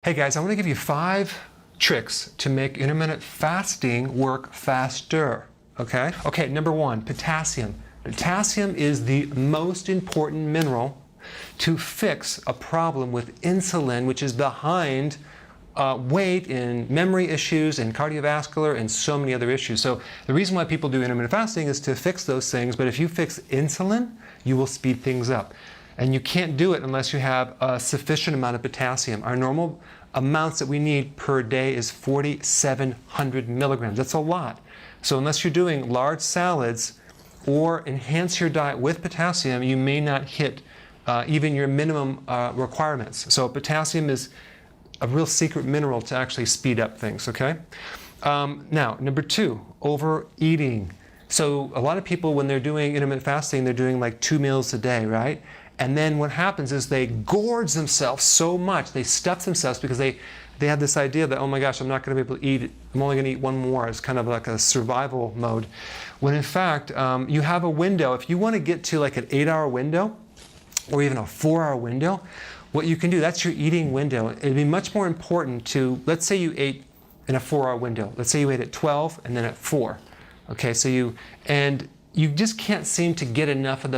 Hey guys, I want to give you 5 tricks to make intermittent fasting work faster. Okay, number 1, potassium. Potassium is the most important mineral to fix a problem with insulin, which is behind weight and memory issues and cardiovascular and so many other issues. So the reason why people do intermittent fasting is to fix those things, but if you fix insulin, you will speed things up. And you can't do it unless you have a sufficient amount of potassium. Our normal amounts that we need per day is 4,700 milligrams. That's a lot. So unless you're doing large salads or enhance your diet with potassium, you may not hit even your minimum requirements. So potassium is a real secret mineral to actually speed up things, okay? Now, number 2, overeating. So a lot of people, when they're doing intermittent fasting, they're doing like 2 meals a day, right? And then what happens is they gorge themselves so much, they stuff themselves because they have this idea that, oh my gosh, I'm not going to be able to eat, I'm only going to eat one more. It's kind of like a survival mode. When in fact, you have a window. If you want to get to like an 8-hour window or even a 4-hour window, what you can do, that's your eating window. It'd be much more important to, let's say you ate in a 4-hour window. Let's say you ate at 12 and then at 4. Okay, so you just can't seem to get enough of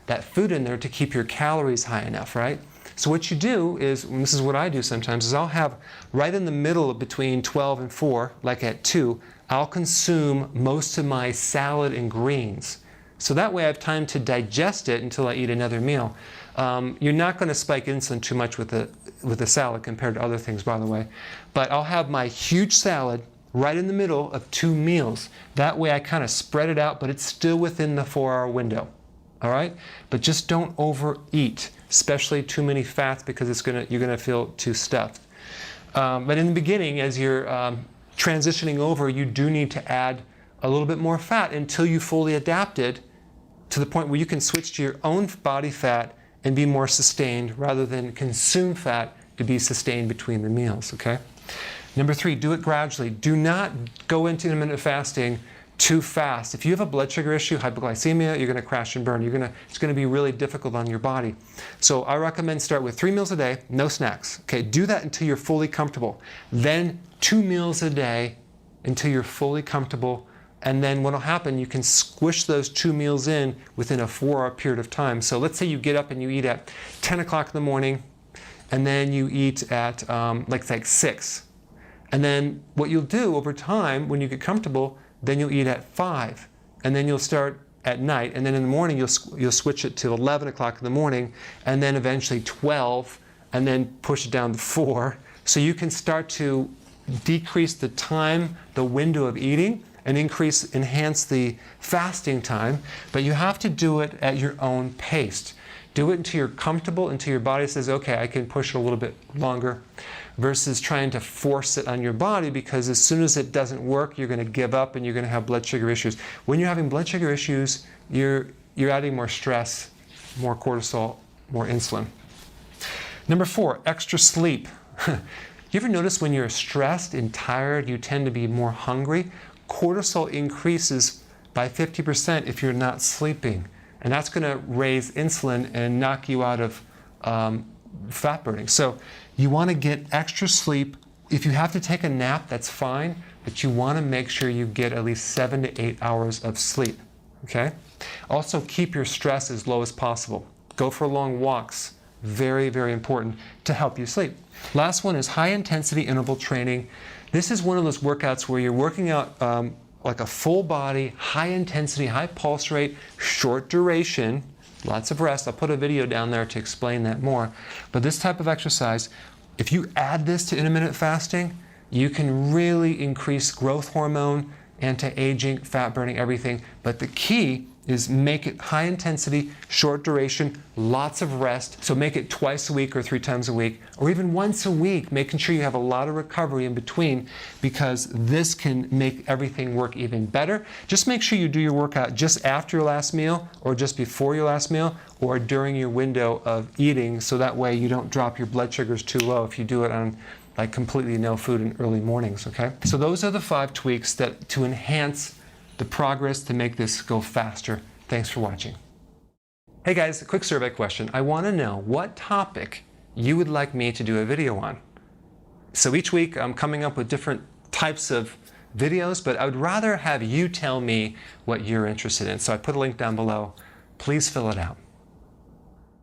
that food in there to keep your calories high enough, right? So what you do is, and this is what I do sometimes, is I'll have right in the middle between 12 and 4, like at 2, I'll consume most of my salad and greens. So that way I have time to digest it until I eat another meal. You're not going to spike insulin too much with the salad compared to other things, by the way. But I'll have my huge salad right in the middle of 2 meals. That way I kind of spread it out, but it's still within the 4-hour window. All right? But just don't overeat, especially too many fats, because you're gonna feel too stuffed. But in the beginning, as you're transitioning over, you do need to add a little bit more fat until you fully adapted to the point where you can switch to your own body fat and be more sustained rather than consume fat to be sustained between the meals, okay? Number 3, do it gradually. Do not go into intermittent fasting too fast. If you have a blood sugar issue, hypoglycemia, you're going to crash and burn. It's going to be really difficult on your body. So I recommend start with 3 meals a day, no snacks. Okay, do that until you're fully comfortable. Then 2 meals a day until you're fully comfortable. And then what will happen, you can squish those 2 meals in within a 4-hour period of time. So let's say you get up and you eat at 10 o'clock in the morning, and then you eat at like 6. And then what you'll do over time, when you get comfortable, then you'll eat at 5, and then you'll start at night, and then in the morning you'll switch it to 11 o'clock in the morning, and then eventually 12, and then push it down to 4. So you can start to decrease the time, the window of eating, and enhance the fasting time, but you have to do it at your own pace. Do it until you're comfortable, until your body says, okay, I can push it a little bit longer, versus trying to force it on your body, because as soon as it doesn't work, you're going to give up and you're going to have blood sugar issues. When you're having blood sugar issues, you're adding more stress, more cortisol, more insulin. Number 4, extra sleep. You ever notice when you're stressed and tired, you tend to be more hungry? Cortisol increases by 50% if you're not sleeping. And that's going to raise insulin and knock you out of fat burning. So you want to get extra sleep. If you have to take a nap, that's fine, but you want to make sure you get at least 7 to 8 hours of sleep, okay? Also, keep your stress as low as possible. Go for long walks. Very, very important to help you sleep. Last one is high-intensity interval training. This is one of those workouts where you're working out like a full body, high intensity, high pulse rate, short duration, lots of rest. I'll put a video down there to explain that more. But this type of exercise, if you add this to intermittent fasting, you can really increase growth hormone, anti-aging, fat burning, everything. But the key is make it high intensity, short duration, lots of rest. So make it twice a week or 3 times a week, or even once a week, making sure you have a lot of recovery in between, because this can make everything work even better. Just make sure you do your workout just after your last meal, or just before your last meal, or during your window of eating, so that way you don't drop your blood sugars too low if you do it on like completely no food in early mornings, okay? So those are the 5 tweaks to enhance the progress to make this go faster. Thanks for watching. Hey guys, a quick survey question. I want to know what topic you would like me to do a video on. So each week I'm coming up with different types of videos, but I would rather have you tell me what you're interested in. So I put a link down below. Please fill it out.